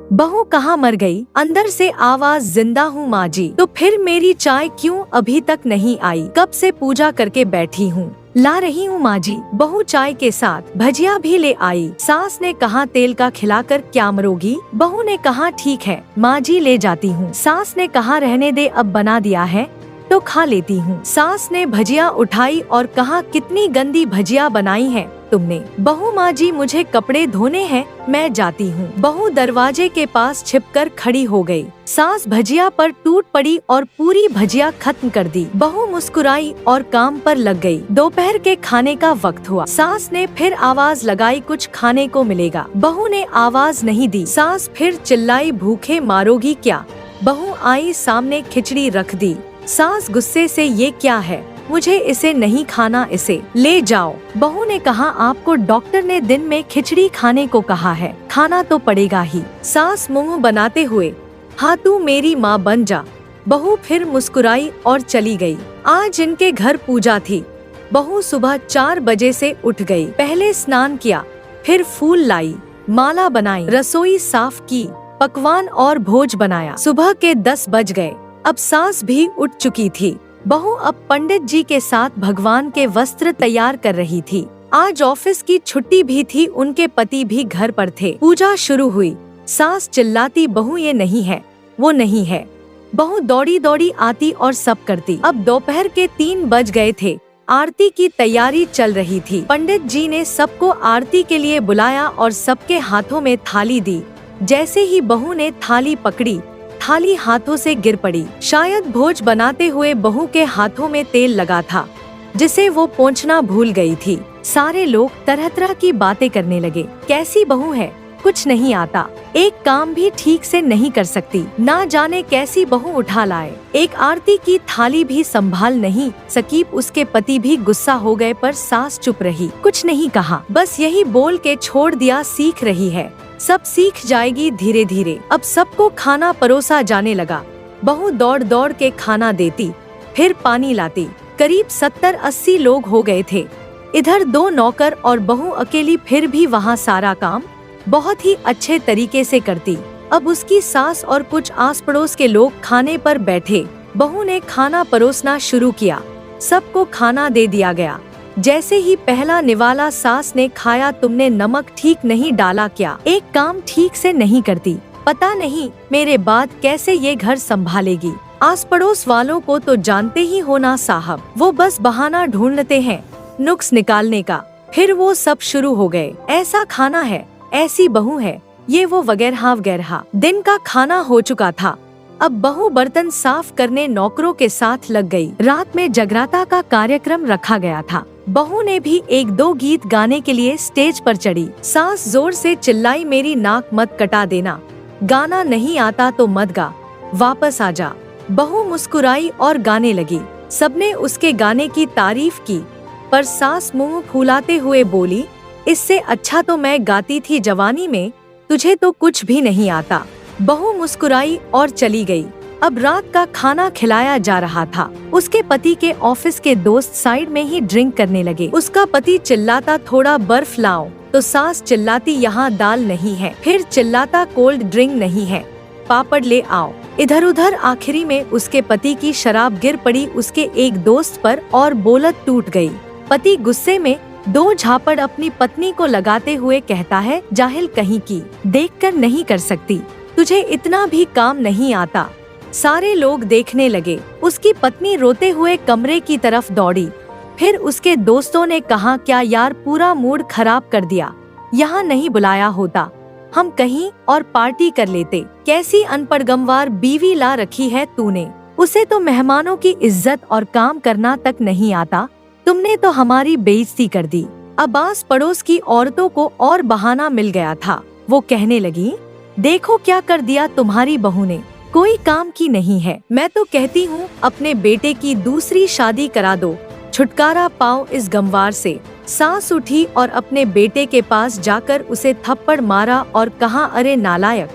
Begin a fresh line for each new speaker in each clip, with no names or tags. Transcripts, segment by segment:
बहू कहाँ मर गई? अंदर से आवाज, जिंदा हूँ माँ जी। तो फिर मेरी चाय क्यों अभी तक नहीं आई? कब से पूजा करके बैठी हूँ, ला रही हूँ माँ जी। बहू चाय के साथ भजिया भी ले आई। सास ने कहा तेल का खिलाकर क्या मरोगी? बहू ने कहा ठीक है माँ जी, ले जाती हूँ। सास ने कहा रहने दे, अब बना दिया है तो खा लेती हूँ। सास ने भजिया उठाई और कहा कितनी गंदी भजिया बनाई है तुमने। बहू, माँ जी मुझे कपड़े धोने हैं, मैं जाती हूँ। बहू दरवाजे के पास छिपकर खड़ी हो गई। सास भजिया पर टूट पड़ी और पूरी भजिया खत्म कर दी। बहू मुस्कुराई और काम पर लग गई। दोपहर के खाने का वक्त हुआ। सास ने फिर आवाज लगाई, कुछ खाने को मिलेगा? बहू ने आवाज नहीं दी। सास फिर चिल्लाई, भूखे मारोगी क्या? बहू आई, सामने खिचड़ी रख दी। सास गुस्से से, ये क्या है? मुझे इसे नहीं खाना, इसे ले जाओ। बहू ने कहा आपको डॉक्टर ने दिन में खिचड़ी खाने को कहा है, खाना तो पड़ेगा ही। सास मुंह बनाते हुए, हाँ तू मेरी माँ बन जा। बहू फिर मुस्कुराई और चली गई। आज इनके घर पूजा थी। बहू सुबह 4 बजे से उठ गई। पहले स्नान किया, फिर फूल लाई, माला बनाई, रसोई साफ की, पकवान और भोज बनाया। सुबह के 10 बज गए। अब सास भी उठ चुकी थी। बहू अब पंडित जी के साथ भगवान के वस्त्र तैयार कर रही थी। आज ऑफिस की छुट्टी भी थी, उनके पति भी घर पर थे। पूजा शुरू हुई। सास चिल्लाती, बहू ये नहीं है, वो नहीं है। बहू दौड़ी दौड़ी आती और सब करती। अब दोपहर के 3 बज गए थे। आरती की तैयारी चल रही थी। पंडित जी ने सबको आरती के लिए बुलाया और सबके हाथों में थाली दी। जैसे ही बहू ने थाली पकड़ी, थाली हाथों से गिर पड़ी। शायद भोज बनाते हुए बहू के हाथों में तेल लगा था, जिसे वो पोंछना भूल गई थी। सारे लोग तरह तरह की बातें करने लगे। कैसी बहू है, कुछ नहीं आता, एक काम भी ठीक से नहीं कर सकती, ना जाने कैसी बहू उठा लाए। एक आरती की थाली भी संभाल नहीं सकी। उसके पति भी गुस्सा हो गए, पर सास चुप रही, कुछ नहीं कहा, बस यही बोल के छोड़ दिया, सीख रही है, सब सीख जाएगी धीरे धीरे। अब सबको खाना परोसा जाने लगा। बहू दौड़ दौड़ के खाना देती, फिर पानी लाती। करीब 70-80 लोग हो गए थे। इधर 2 नौकर और बहू अकेली, फिर भी वहाँ सारा काम बहुत ही अच्छे तरीके से करती। अब उसकी सास और कुछ आस पड़ोस के लोग खाने पर बैठे। बहू ने खाना परोसना शुरू किया। सबको खाना दे दिया गया। जैसे ही पहला निवाला सास ने खाया, तुमने नमक ठीक नहीं डाला क्या? एक काम ठीक से नहीं करती, पता नहीं मेरे बाद कैसे ये घर संभालेगी। आस पड़ोस वालों को तो जानते ही हो ना साहब, वो बस बहाना ढूंढते हैं नुक्स निकालने का। फिर वो सब शुरू हो गए, ऐसा खाना है, ऐसी बहू है, ये वो वगैरह वगैरह। दिन का खाना हो चुका था। अब बहू बर्तन साफ करने नौकरों के साथ लग गई। रात में जगराता का कार्यक्रम रखा गया था। बहू ने भी 1-2 गीत गाने के लिए स्टेज पर चढ़ी। सास जोर से चिल्लाई, मेरी नाक मत कटा देना, गाना नहीं आता तो मत गा, वापस आ जा। बहू मुस्कुराई और गाने लगी। सबने उसके गाने की तारीफ की, पर सास मुंह फुलाते हुए बोली, इससे अच्छा तो मैं गाती थी जवानी में, तुझे तो कुछ भी नहीं आता। बहू मुस्कुराई और चली गई। अब रात का खाना खिलाया जा रहा था। उसके पति के ऑफिस के दोस्त साइड में ही ड्रिंक करने लगे। उसका पति चिल्लाता, थोड़ा बर्फ लाओ, तो सास चिल्लाती, यहाँ दाल नहीं है। फिर चिल्लाता, कोल्ड ड्रिंक नहीं है, पापड़ ले आओ। इधर उधर आखिरी में उसके पति की शराब गिर पड़ी उसके एक दोस्त पर और बोलत टूट गई। पति गुस्से में 2 झापड़ अपनी पत्नी को लगाते हुए कहता है, जाहिल कहीं की, देखकर नहीं कर सकती, तुझे इतना भी काम नहीं आता। सारे लोग देखने लगे। उसकी पत्नी रोते हुए कमरे की तरफ दौड़ी। फिर उसके दोस्तों ने कहा, क्या यार पूरा मूड खराब कर दिया, यहाँ नहीं बुलाया होता, हम कहीं और पार्टी कर लेते। कैसी अनपढ़ गंवार बीवी ला रखी है तूने, उसे तो मेहमानों की इज्जत और काम करना तक नहीं आता, तुमने तो हमारी बेइज्जती कर दी। अब आस पड़ोस की औरतों को और बहाना मिल गया था। वो कहने लगी, देखो क्या कर दिया तुम्हारी बहू ने, कोई काम की नहीं है। मैं तो कहती हूँ अपने बेटे की दूसरी शादी करा दो, छुटकारा पाओ इस गंवार से। सास उठी और अपने बेटे के पास जाकर उसे थप्पड़ मारा और कहा, अरे नालायक,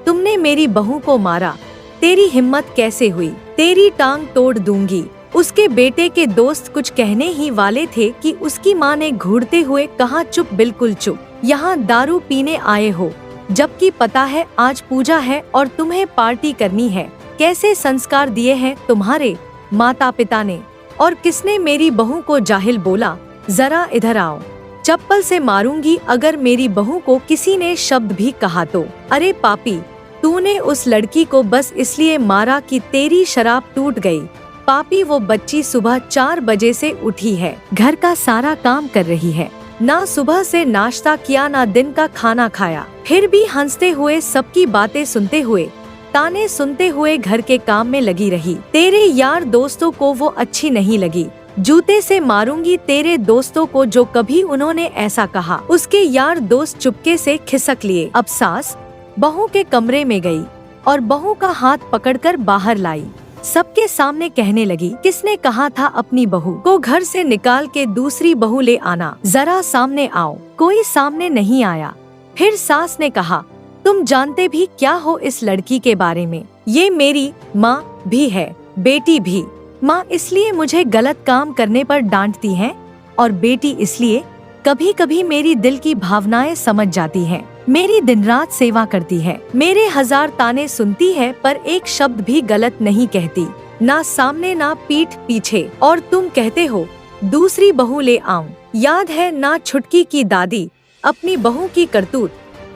तुमने मेरी बहू को मारा, तेरी हिम्मत कैसे हुई, तेरी टांग तोड़ दूंगी। उसके बेटे के दोस्त कुछ कहने ही वाले थे कि उसकी माँ ने घूरते हुए कहा, चुप, बिल्कुल चुप, यहाँ दारू पीने आए हो, जबकि पता है आज पूजा है और तुम्हें पार्टी करनी है। कैसे संस्कार दिए हैं तुम्हारे माता पिता ने, और किसने मेरी बहू को जाहिल बोला। जरा इधर आओ, चप्पल से मारूंगी अगर मेरी बहू को किसी ने शब्द भी कहा तो। अरे पापी, तूने उस लड़की को बस इसलिए मारा कि तेरी शराब टूट गई। पापी, वो बच्ची सुबह 4 बजे से उठी है, घर का सारा काम कर रही है, ना सुबह से नाश्ता किया ना दिन का खाना खाया, फिर भी हंसते हुए सबकी बातें सुनते हुए ताने सुनते हुए घर के काम में लगी रही। तेरे यार दोस्तों को वो अच्छी नहीं लगी, जूते से मारूंगी तेरे दोस्तों को जो कभी उन्होंने ऐसा कहा। उसके यार दोस्त चुपके से खिसक लिए। अब सास बहू के कमरे में गई और बहू का हाथ पकड़कर बाहर लाई। सबके सामने कहने लगी, किसने कहा था अपनी बहू को घर से निकाल के दूसरी बहू ले आना, जरा सामने आओ। कोई सामने नहीं आया। फिर सास ने कहा, तुम जानते भी क्या हो इस लड़की के बारे में? ये मेरी माँ भी है, बेटी भी। माँ इसलिए मुझे गलत काम करने पर डांटती है और बेटी इसलिए कभी कभी मेरी दिल की भावनाएं समझ जाती है, मेरी दिन रात सेवा करती है, मेरे 1000 ताने सुनती है पर एक शब्द भी गलत नहीं कहती, ना सामने ना पीठ पीछे। और तुम कहते हो दूसरी बहू ले आऊं। याद है ना छुटकी की दादी अपनी बहू की करतूत।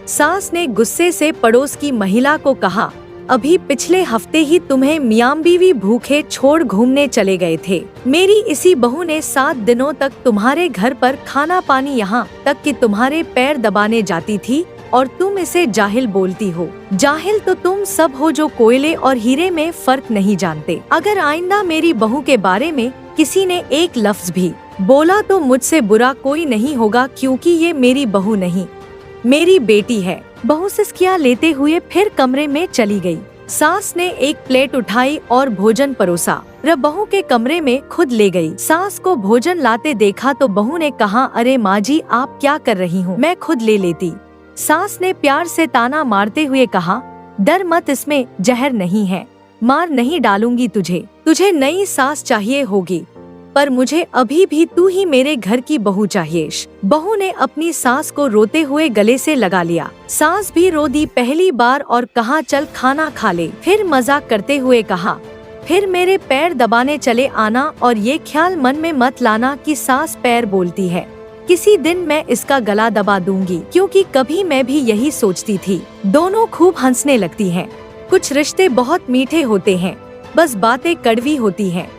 सास ने गुस्से से पड़ोस की महिला को कहा, अभी पिछले हफ्ते ही तुम्हें मियां बीवी भूखे छोड़ घूमने चले गए थे। मेरी इसी बहू ने 7 दिनों तक तुम्हारे घर पर खाना पानी, यहाँ तक कि तुम्हारे पैर दबाने जाती थी और तुम इसे जाहिल बोलती हो। जाहिल तो तुम सब हो जो कोयले और हीरे में फर्क नहीं जानते। अगर आइंदा मेरी बहू के बारे में किसी ने एक लफ्ज भी बोला तो मुझसे बुरा कोई नहीं होगा, क्योंकि ये मेरी बहू नहीं, मेरी बेटी है। बहू सिसकियां लेते हुए फिर कमरे में चली गई। सास ने एक प्लेट उठाई और भोजन परोसा, बहू के कमरे में खुद ले गई। सास को भोजन लाते देखा तो बहू ने कहा, अरे माँ जी आप क्या कर रही हूँ, मैं खुद ले लेती। सास ने प्यार से ताना मारते हुए कहा, डर मत, इसमें जहर नहीं है, मार नहीं डालूंगी तुझे। तुझे नई सास चाहिए होगी पर मुझे अभी भी तू ही मेरे घर की बहू चाहिए। बहू ने अपनी सास को रोते हुए गले से लगा लिया। सास भी रो दी पहली बार और कहा, चल खाना खा ले। फिर मजाक करते हुए कहा, फिर मेरे पैर दबाने चले आना और ये ख्याल मन में मत लाना कि सास पैर बोलती है। किसी दिन मैं इसका गला दबा दूंगी, क्योंकि कभी मैं भी यही सोचती थी। दोनों खूब हंसने लगती हैं। कुछ रिश्ते बहुत मीठे होते हैं, बस बातें कड़वी होती हैं।